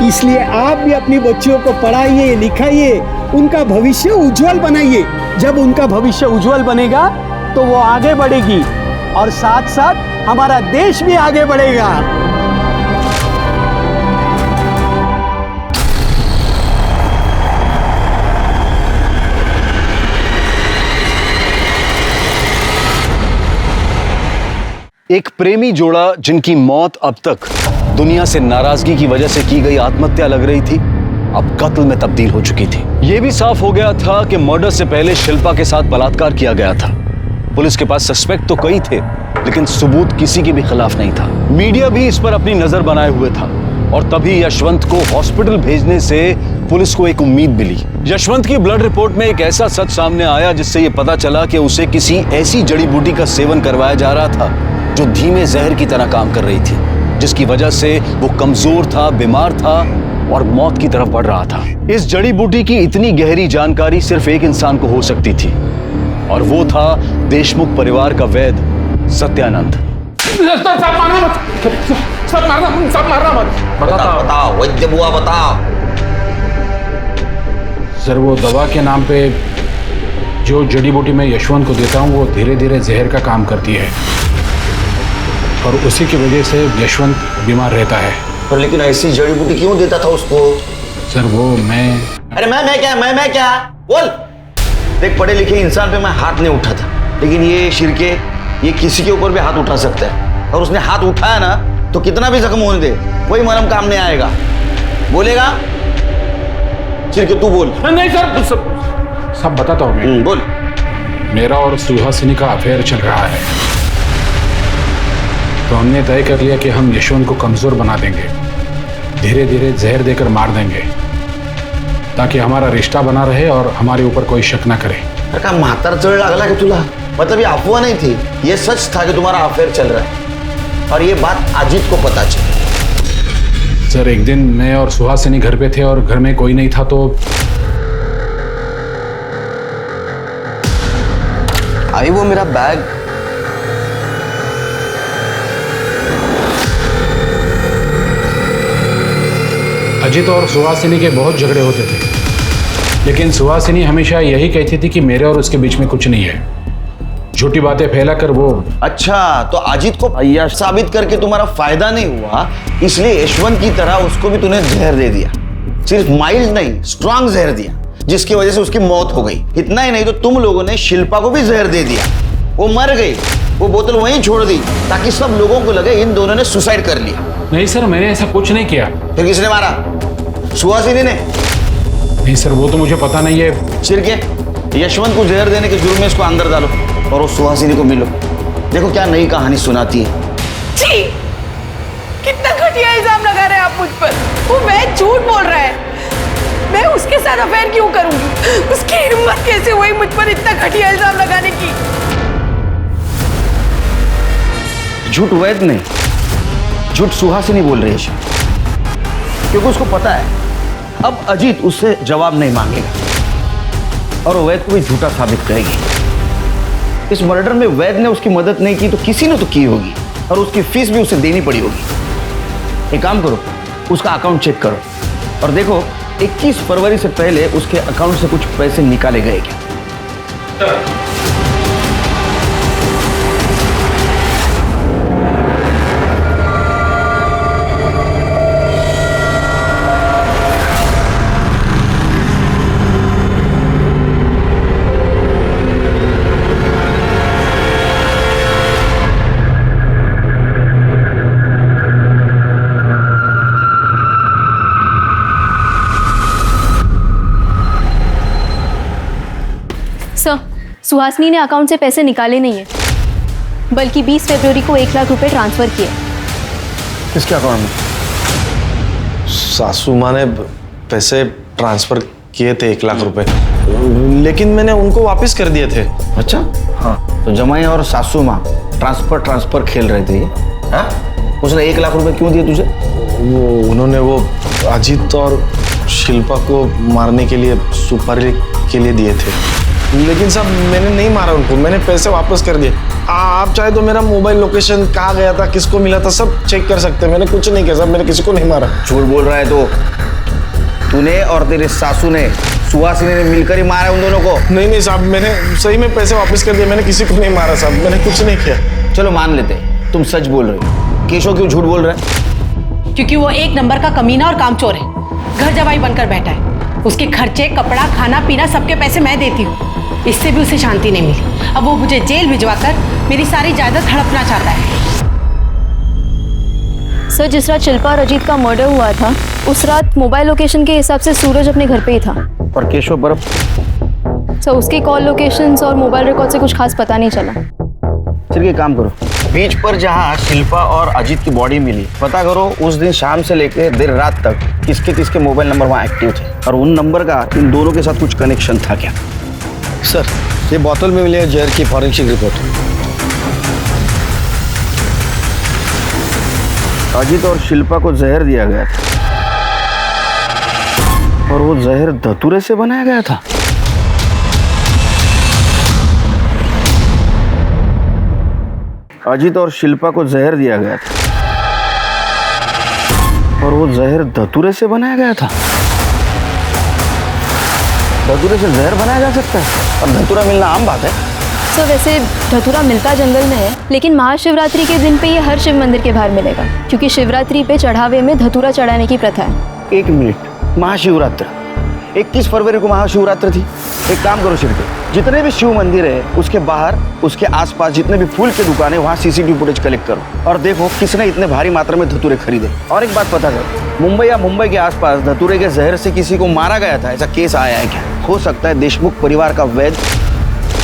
इसलिए आप भी अपनी बच्चियों को पढ़ाइए, लिखाइए, उनका भविष्य उज्जवल बनाइए। जब उनका भविष्य उज्जवल बनेगा तो वो आगे बढ़ेगी और साथ साथ हमारा देश भी आगे बढ़ेगा। एक प्रेमी जोड़ा जिनकी मौत अब तक दुनिया से नाराजगी की वजह से की गई आत्महत्या लग रही थी, अब कत्ल में तब्दील हो चुकी थी। यह भी साफ हो गया था कि मर्डर से पहले शिल्पा के साथ बलात्कार किया गया था। पुलिस के पास सस्पेक्ट तो कई थे, लेकिन सबूत किसी के भी खिलाफ नहीं था। मीडिया भी इस पर अपनी नजर बनाए हुए था और तभी यशवंत को हॉस्पिटल भेजने से पुलिस को एक उम्मीद मिली। यशवंत की ब्लड रिपोर्ट में एक ऐसा सच सामने आया जिससे यह पता चला कि उसे किसी ऐसी जड़ी बूटी का सेवन करवाया जा रहा था जो धीमे जहर की तरह काम कर रही थी, जिसकी वजह से वो कमजोर था, बीमार था और मौत की तरफ बढ़ रहा था। इस जड़ी बूटी की इतनी गहरी जानकारी सिर्फ एक इंसान को हो सकती थी और वो था देशमुख परिवार का वैद्य सत्यानंद। बताओ वैद्य बुआ बताओ। सर वो दवा के नाम पे जो जड़ी बूटी मैं यशवंत को देता हूँ वो धीरे धीरे जहर का काम करती है और उसी की वजह से यशवंत बीमार रहता है। पर लेकिन ऐसी जड़ी बूटी क्यों देता था उसको? सर वो मैं अरे मैं क्या बोल। देख पढ़े लिखे इंसान पे मैं हाथ नहीं उठा था, लेकिन ये शिरके ये किसी के ऊपर भी हाथ उठा सकता है और उसने हाथ उठाया ना तो कितना भी जख्म होने दे कोई मरहम काम नहीं आएगा। बोलेगा शिरके तू बोल। नहीं सर सब बताता हूँ मैं। बोल। मेरा और सुहासिनी का अफेयर चल रहा है तो हमने तय कर लिया कि हम यशवंत को कमजोर बना देंगे, धीरे धीरे जहर देकर मार देंगे ताकि हमारा रिश्ता बना रहे और हमारे ऊपर कोई शक ना करे। का म्हातार चढ़ लागला कि तुला? मतलब ये अफवाह नहीं थी, ये सच था कि तुम्हारा अफेयर चल रहा है और ये बात अजीत को पता चली। सर एक दिन मैं और सुहासिनी घर पे थे और घर में कोई नहीं था तो आई वो मेरा बैग। अजीत और सुहासिनी के बहुत झगड़े होते थे, लेकिन सुहासिनी हमेशा यही कहती थी कि मेरे और उसके बीच में कुछ नहीं है। झूठी बातें फैलाकर वो। अच्छा तो अजीत को अय्याश साबित करके तुम्हारा फायदा नहीं हुआ, इसलिए यशवंत की तरह उसको भी तूने जहर दे दिया। सिर्फ माइल्ड नहीं स्ट्रॉन्ग जहर दिया जिसकी वजह से उसकी मौत हो गई। इतना ही नहीं तो तुम लोगों ने शिल्पा को भी जहर दे दिया, वो मर गई, वो बोतल वहीं छोड़ दी ताकि सब लोगों को लगे इन दोनों ने सुसाइड कर लिया। नहीं सर मैंने ऐसा कुछ नहीं किया। फिर किसने मारा? सुहासिनी ने? नहीं सर वो तो मुझे पता नहीं है। शिरके यशवंत को जहर देने के जुर्म में इसको अंदर डालो और वो सुहासिनी को मिलो, देखो क्या नई कहानी सुनाती है। जी कितना घटिया इल्जाम लगा रहे हैं आप मुझ पर। वो वैद झूठ बोल रहा है, मैं उसके साथ अफेयर क्यों करूंगी? उसकी हिम्मत कैसे हुई मुझ पर इतना घटिया इल्जाम लगाने की? झूठ वैद नहीं, झूठ सुहासिनी बोल रही है। क्योंकि उसको पता है अब अजीत उससे जवाब नहीं मांगेगा और वैद को भी झूठा साबित करेगी। इस मर्डर में वैद ने उसकी मदद नहीं की तो किसी ने तो की होगी और उसकी फीस भी उसे देनी पड़ी होगी। एक काम करो, उसका अकाउंट चेक करो और देखो 21 फरवरी से पहले उसके अकाउंट से कुछ पैसे निकाले गए क्या। सर, सुहासिनी ने अकाउंट से पैसे निकाले नहीं है, बल्कि 20 फरवरी को 1 लाख रुपए ट्रांसफर किए। किसके अकाउंट में? सासू माँ ने पैसे ट्रांसफर किए थे 1 लाख रुपए, लेकिन मैंने उनको वापस कर दिए थे। अच्छा, हाँ, तो जमाई और सासू माँ ट्रांसफर खेल रहे थे। हाँ? उसने 1 लाख रुपए क्यों दिए तुझे? उन्होंने वो अजीत और शिल्पा को मारने के लिए सुपारी के लिए दिए थे, लेकिन साहब मैंने नहीं मारा उनको, मैंने पैसे वापस कर दिए। आप चाहे तो मेरा मोबाइल लोकेशन कहाँ गया था, किसको मिला था, सब चेक कर सकते हैं। मैंने कुछ नहीं किया साहब, मैंने किसी को नहीं मारा। झूठ बोल रहा है तो तूने और तेरे सासू ने सुहासिनी ने मिलकर ही मारा उन दोनों को? नहीं साहब, मैंने सही में पैसे वापस कर दिए, मैंने किसी को नहीं मारा साहब, मैंने कुछ नहीं किया। चलो मान लेते तुम सच बोल रहे हो। केशव क्यों झूठ बोल रहा है? क्योंकि वो एक नंबर का कमीना और कामचोर है, घर जवाई बनकर बैठा है। उसके खर्चे, कपड़ा, खाना पीना सबके पैसे मैं देती हूँ, इससे भी उसे शांति नहीं मिली। अब वो मुझे जेल भिजवाकर मेरी सारी जायदाद हड़पना चाहता है। सर, जिस रात शिल्पा और अजीत का मर्डर हुआ था उस रात मोबाइल लोकेशन के हिसाब से सूरज अपने घर पे ही था। और केशव बर्फ? सर, उसके कॉल लोकेशंस और मोबाइल रिकॉर्ड से कुछ खास पता नहीं चला। चलिए काम करो, बीच पर जहाँ शिल्पा और अजीत की बॉडी मिली पता करो उस दिन शाम से लेकर देर रात तक किसके किसके मोबाइल नंबर वहाँ एक्टिव थे और उन नंबर का इन दोनों के साथ कुछ कनेक्शन था क्या? सर, ये बोतल में मिली है जहर की फॉरेंसिक रिपोर्ट। अजीत और शिल्पा को जहर दिया गया था और वो जहर धतूरे से बनाया गया था। अजीत और शिल्पा को जहर दिया गया था और वो जहर धतूरे से बनाया गया था। धतूरे से जहर बनाया जा सकता है और धतूरा मिलना आम बात है। सर, वैसे धतूरा मिलता जंगल में है, लेकिन महाशिवरात्रि के दिन पे ये हर शिव मंदिर के बाहर मिलेगा, क्योंकि शिवरात्रि पे चढ़ावे में धतूरा चढ़ाने की प्रथा है। 1 मिनट, महाशिवरात्रि 21 फरवरी को महाशिवरात्रि थी। एक काम करो शिव के जितने भी शिव मंदिर है उसके बाहर उसके आसपास जितने भी फूल की दुकानें वहाँ CCTV फुटेज कलेक्ट करो और देखो किसने इतने भारी मात्रा में धतूरे खरीदे। और एक बात पता करो, मुंबई या मुंबई के आसपास धतूरे के जहर से किसी को मारा गया था ऐसा केस आया है क्या? हो सकता है देशमुख परिवार का वैद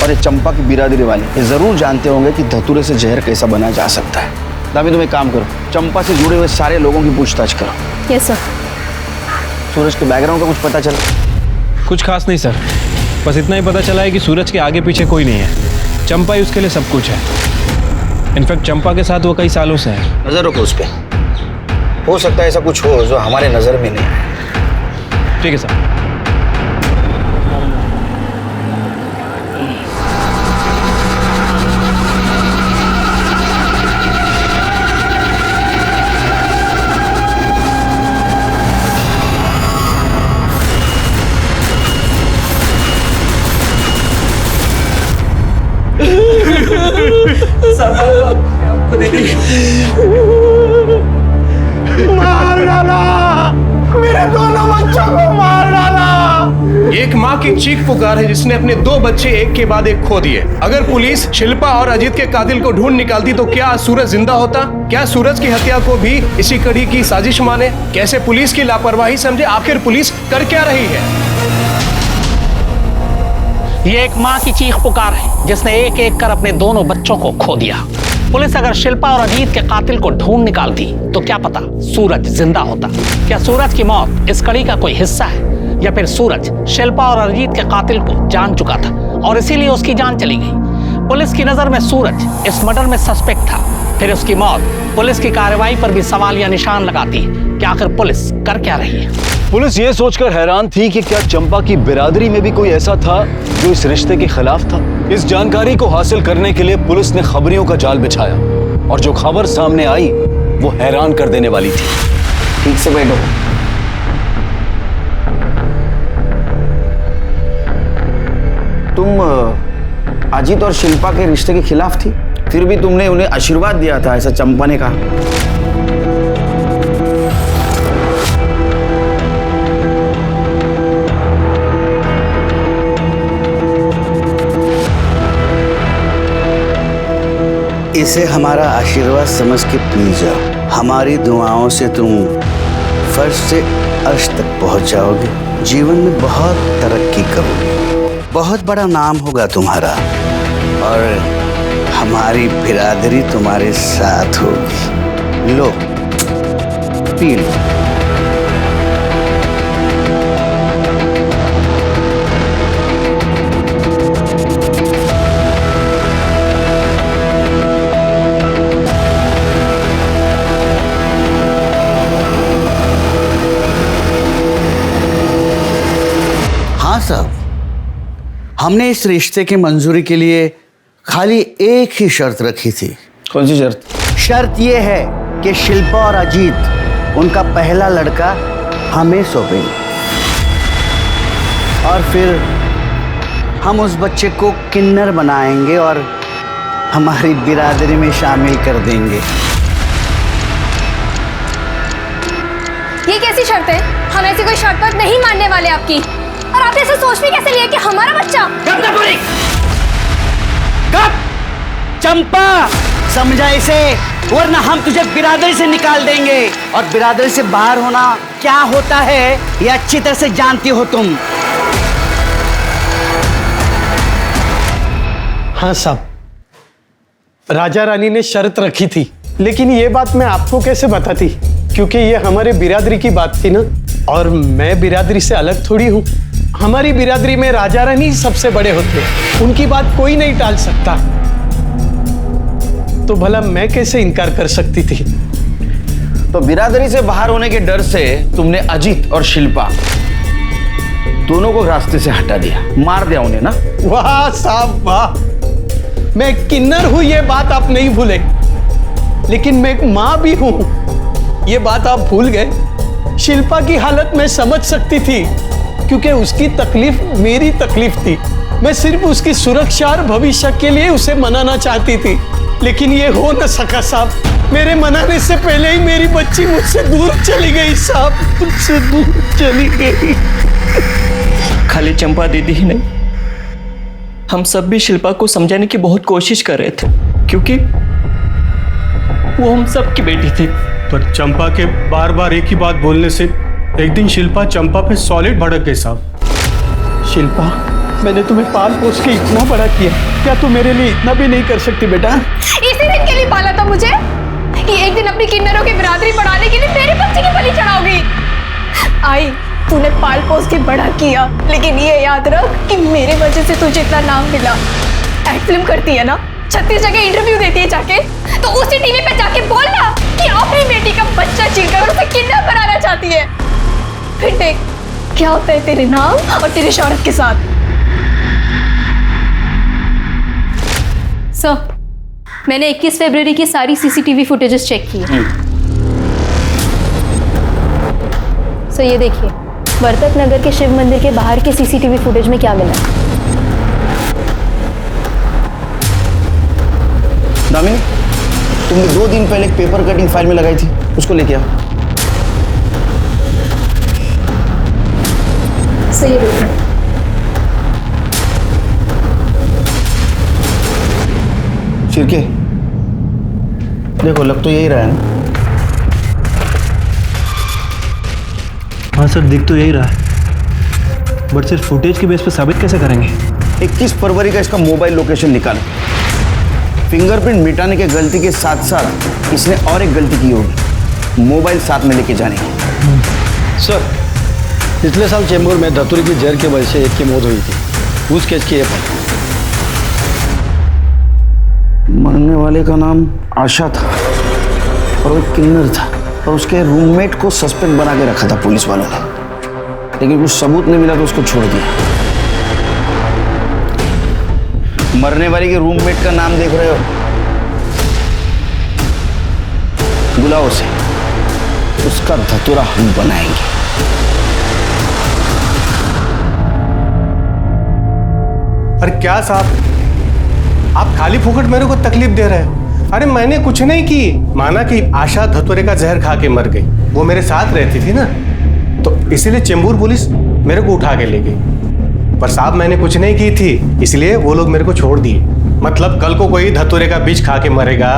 और ये चंपा की बिरादरी वाले ये जरूर जानते होंगे कि धतूरे से जहर कैसा बनाया जा सकता है। दामी तुम एक काम करो, चंपा से जुड़े हुए सारे लोगों की पूछताछ करो। Yes sir. सूरज के बैकग्राउंड का कुछ पता चला? कुछ खास नहीं सर, बस इतना ही पता चला है कि सूरज के आगे पीछे कोई नहीं है, चंपा ही उसके लिए सब कुछ है। इनफैक्ट चंपा के साथ वो कई सालों से है। नजर रखो उस पर, हो सकता है ऐसा कुछ हो जो हमारे नजर में नहीं है। ठीक है सर। मार डाला, मेरे दोनों बच्चों को मार डाला। एक माँ की चीख पुकार है जिसने अपने 2 बच्चे एक के बाद एक खो दिए। अगर पुलिस शिल्पा और अजीत के कातिल को ढूंढ निकालती तो क्या सूरज जिंदा होता? क्या सूरज की हत्या को भी इसी कड़ी की साजिश माने? कैसे पुलिस की लापरवाही समझे? आखिर पुलिस कर क्या रही है? ये एक माँ की चीख पुकार है जिसने एक एक कर अपने दोनों बच्चों को खो दिया। पुलिस अगर शिल्पा और अजीत के कातिल को ढूंढ निकालती तो क्या पता सूरज जिंदा होता। क्या सूरज की मौत इस कड़ी का कोई हिस्सा है या फिर सूरज शिल्पा और अजीत के कातिल को जान चुका था और इसीलिए उसकी जान चली गई? पुलिस की नजर में सूरज इस मर्डर में सस्पेक्ट था, फिर उसकी मौत पुलिस की कार्रवाई पर भी सवालिया निशान लगाती है कि आखिर पुलिस कर क्या रही है। पुलिस ये सोचकर हैरान थी कि क्या चंपा की बिरादरी में भी कोई ऐसा था जो इस रिश्ते के खिलाफ था। इस जानकारी को हासिल करने के लिए पुलिस ने खबरियों का जाल बिछाया और जो खबर सामने आई वो हैरान कर देने वाली थी। ठीक से बैठो। तुम अजीत और शिल्पा के रिश्ते के खिलाफ थी, फिर भी तुमने उन्हें आशीर्वाद दिया था, ऐसा चंपा ने कहा। इसे हमारा आशीर्वाद समझ के पी जाओ। हमारी दुआओं से तुम फर्श से अर्श तक पहुंच जाओगे। जीवन में बहुत तरक्की करोगे, बहुत बड़ा नाम होगा तुम्हारा और हमारी बिरादरी तुम्हारे साथ होगी। लो पी लो। हाँ साहब, हमने इस रिश्ते की मंजूरी के लिए खाली एक ही शर्त रखी थी। कौन सी शर्त? शर्त यह है कि शिल्पा और अजीत उनका पहला लड़का हमें सौंपेंगे और फिर हम उस बच्चे को किन्नर बनाएंगे और हमारी बिरादरी में शामिल कर देंगे। ये कैसी शर्त है? हम ऐसी कोई शर्त पर नहीं मानने वाले आपकी। और आपने ऐसे सोच भी कैसे लिया कि हमारा बच्चा? चंपा, समझा इसे, वरना हम तुझे बिरादरी से निकाल देंगे और बिरादरी से बाहर होना क्या होता है ये अच्छी तरह से जानती हो तुम। हाँ साहब, राजा रानी ने शर्त रखी थी, लेकिन ये बात मैं आपको कैसे बताती, क्योंकि ये हमारे बिरादरी की बात थी ना, और मैं बिरादरी से अलग थोड़ी हूँ। हमारी बिरादरी में राजा रानी सबसे बड़े होते हैं, उनकी बात कोई नहीं टाल सकता। तो भला मैं कैसे इनकार कर सकती थी? तो बिरादरी से बाहर होने के डर से तुमने अजीत और शिल्पा दोनों को रास्ते से हटा दिया, मार दिया उन्हें ना? वाह साहब वाह, मैं किन्नर हूं ये बात आप नहीं भूले, लेकिन मैं एक मां भी हूं ये बात आप भूल गए। शिल्पा की हालत मैं समझ सकती थी क्योंकि उसकी तकलीफ मेरी तकलीफ थी। मैं सिर्फ उसकी सुरक्षा और भविष्य के लिए उसे मनाना चाहती थी, लेकिन ये हो न सका साहब। मेरे मनाने से पहले ही मेरी बच्ची मुझसे दूर चली गई साहब, मुझसे दूर चली गई। खाली चंपा दीदी ही नहीं, हम सब भी शिल्पा को समझाने की बहुत कोशिश कर रहे थे, क्योंकि वो हम सब की बेटी थी। पर चंपा के बार बार एक ही बात बोलने से एक दिन शिल्पा चंपा पे सॉलिड भड़क गई साहब। शिल्पा, मैंने तुम्हें पाल पोस के इतना बड़ा किया, क्या तू मेरे लिए इतना भी नहीं कर सकती बेटा? इसी दिन के लिए पाला था मुझे कि एक दिन अपनी किन्नरों की बिरादरी बढ़ाने के लिए मेरे बच्चे की बलि चढ़ाओगी। आई, तूने पाल पोस के बड़ा किया, लेकिन ये याद रख कि मेरे वजह से तुझे इतना नाम मिला। एक्ट फिल्म करती है ना, 36 जगह इंटरव्यू देती है जाके, तो उसी टीवी पे जाके बोलना कि अपनी बेटी का बच्चा छीनकर उसे किन्नर बनाना चाहती है। फिर देख क्या होता है तेरे नाम और तेरी शौहरत के साथ। सर, मैंने 21 फरवरी की सारी सीसीटीवी फुटेजेस चेक की है। सर ये देखिए, वर्तक नगर के शिव मंदिर के बाहर के सीसीटीवी फुटेज में क्या मिला। दामिनी, तुमने 2 दिन पहले एक पेपर कटिंग फाइल में लगाई थी, उसको लेके आओ। सही देखिए, शिरके, देखो लग तो यही रहा है ना? हाँ सर, दिख तो यही रहा है, बट सिर्फ फुटेज के बेस पे साबित कैसे करेंगे? 21 फरवरी का इसका मोबाइल लोकेशन निकालो। फिंगरप्रिंट मिटाने के गलती के साथ साथ इसने और एक गलती की होगी, मोबाइल साथ में लेके जाने की। सर, पिछले साल चेंबूर में धतूरी की जहर की वजह से एक की मौत हुई थी, उस केस की ये फाइल। मरने वाले का नाम आशा था। और वो एक किन्नर था और उसके रूममेट को सस्पेक्ट बना के रखा था पुलिस वालों ने, लेकिन कुछ सबूत नहीं मिला तो उसको छोड़ दिया। मरने वाली के रूममेट का नाम देख रहे हो? बुलाओ उसे, उसका धतूरा हम बनाएंगे। अरे क्या साहब, आप खाली फुकट मेरे को तकलीफ दे रहे हैं। अरे मैंने कुछ नहीं की, माना कि आशा धतूरे का जहर खा के मर गई, वो मेरे साथ रहती थी ना, तो इसीलिए चेंबूर पुलिस मेरे को उठा के ले गई। पर साहब मैंने कुछ नहीं की थी, इसलिए वो लोग मेरे को छोड़ दिए। मतलब कल को कोई धतूरे का बीज खा के मरेगा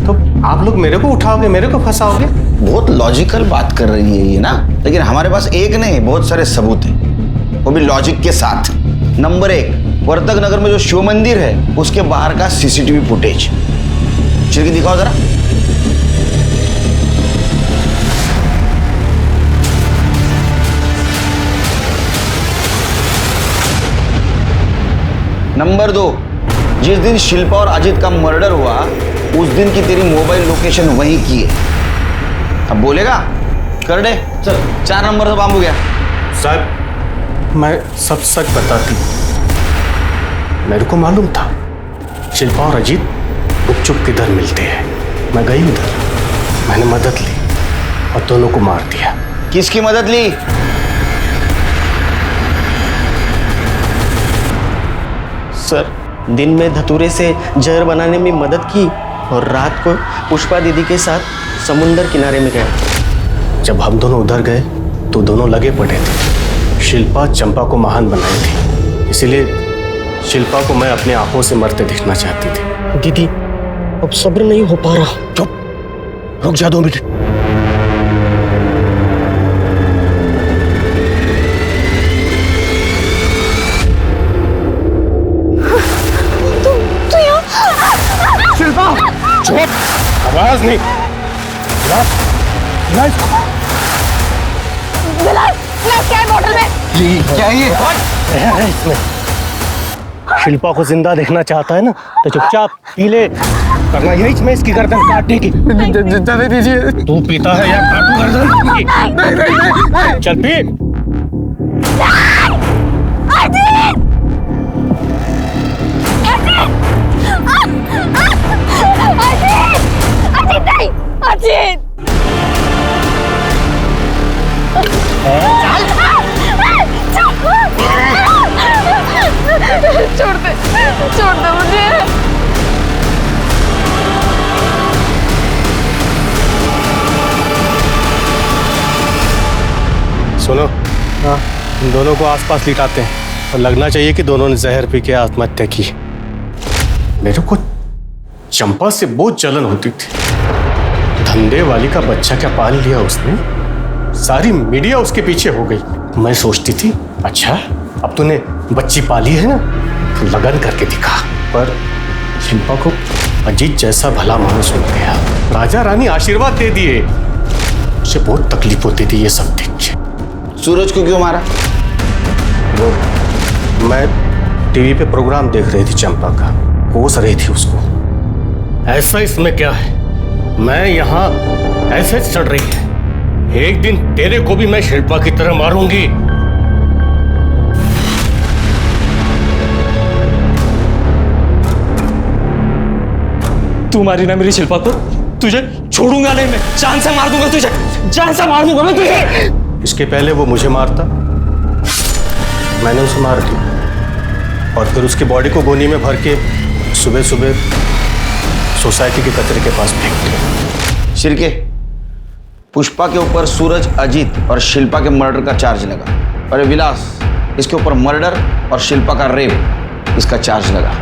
तो आप लोग मेरे को उठाओगे, मेरे को फंसाओगे। बहुत लॉजिकल बात कर रही है ये ना, लेकिन हमारे पास एक नहीं बहुत सारे सबूत हैं, वो भी लॉजिक के साथ। नंबर 1, वर्तक नगर में जो शिव मंदिर है उसके बाहर का सीसीटीवी फुटेज। चिरकी दिखाओ जरा। नंबर 2, जिस दिन शिल्पा और अजित का मर्डर हुआ उस दिन की तेरी मोबाइल लोकेशन वहीं की है। अब बोलेगा? कर दे चल। 4 नंबर तो काम हो गया। साहब मैं सब सच बताती, मेरे को मालूम था शिल्पा और अजीत गुपचुप किधर मिलते हैं। मैं गई उधर, मैंने मदद ली और दोनों को मार दिया। किसकी मदद ली? सर, दिन में धतूरे से जहर बनाने में मदद की और रात को पुष्पा दीदी के साथ समुंदर किनारे में गया। जब हम दोनों उधर गए तो दोनों लगे पड़े थे। शिल्पा चंपा को महान बनाई थी, इसीलिए शिल्पा को मैं अपनी आंखों से मरते देखना चाहती थी। दीदी अब सब्र नहीं हो पा रहा। चुप, रुक जा 2 मिनट। शिल्पा चुप, आवाज नहीं। क्या है बोतल में? क्या है इसमें? शिल्पा को जिंदा देखना चाहता है ना तो चुपचाप पी ले, करना यही इसमें इसकी गर्दन काटने की। दे दीजिए। तू पीता है या काटू गर्दन की? चल पी। अजीत! छोड़ दे मुझे। सुनो, हाँ, इन दोनों को आसपास लिटाते हैं और लगना चाहिए कि दोनों ने जहर पी के आत्महत्या की। मेरे को चंपा से बहुत जलन होती थी। धंधे वाली का बच्चा क्या पाल लिया उसने, सारी मीडिया उसके पीछे हो गई। मैं सोचती थी अच्छा अब तूने बच्ची पाली है ना तो लगन करके दिखा। पर शिल्पा को अजीत जैसा भला मानुस मिल गया, राजा रानी आशीर्वाद दे दिए। मुझे बहुत तकलीफ होती थी ये सब देख के। सूरज को क्यों मारा? वो मैं टीवी पे प्रोग्राम देख रही थी चंपा का, कोस रही थी उसको। ऐसा इसमें क्या है, मैं यहाँ ऐसे चढ़ रही है। एक दिन तेरे को भी मैं शिल्पा की तरह मारूंगी। तू मारी ना मेरी शिल्पा को, तुझे छोड़ूंगा नहीं मैं, जान से मार दूंगा तुझे, जान से मार दूंगा मैं तुझे। इसके पहले वो मुझे मारता, मैंने उसे मार दिया और फिर उसकी बॉडी को गोनी में भर के सुबह सुबह सोसाइटी के कचरे के पास फेंक दिया। शिरके, पुष्पा के ऊपर सूरज, अजीत और शिल्पा के मर्डर का चार्ज लगा। और विलास, इसके ऊपर मर्डर और शिल्पा का रेप, इसका चार्ज लगा।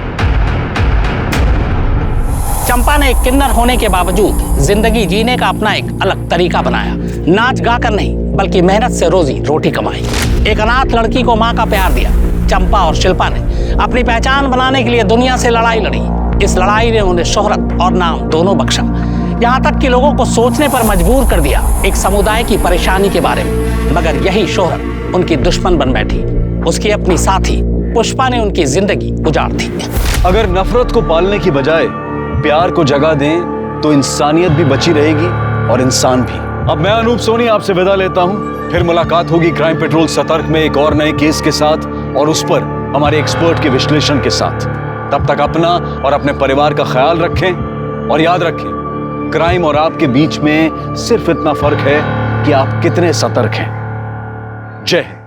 चंपा ने एक किन्नर होने के बावजूद जिंदगी जीने का अपना एक अलग तरीका बनाया। नाच गाकर नहीं बल्कि मेहनत से रोजी रोटी कमाई। एक अनाथ लड़की को माँ का प्यार दिया। चंपा और शिल्पा ने अपनी पहचान बनाने के लिए दुनिया से लड़ाई लड़ी। इस लड़ाई ने उन्हें शोहरत और नाम दोनों बख्शा, यहाँ तक कि लोगों को सोचने पर मजबूर कर दिया एक समुदाय की परेशानी के बारे में। मगर यही शोहरत उनकी दुश्मन बन बैठी। उसकी अपनी साथी पुष्पा ने उनकी जिंदगी उजाड़ दी। अगर नफरत को पालने की बजाय प्यार को जगह दें तो इंसानियत भी बची रहेगी और इंसान भी। अब मैं अनूप सोनी आपसे विदा लेता हूं। फिर मुलाकात होगी क्राइम पेट्रोल सतर्क में एक और नए केस के साथ और उस पर हमारे एक्सपर्ट के विश्लेषण के साथ। तब तक अपना और अपने परिवार का ख्याल रखें और याद रखें, क्राइम और आपके बीच में सिर्फ इतना फर्क है कि आप कितने सतर्क हैं। जय हिंद।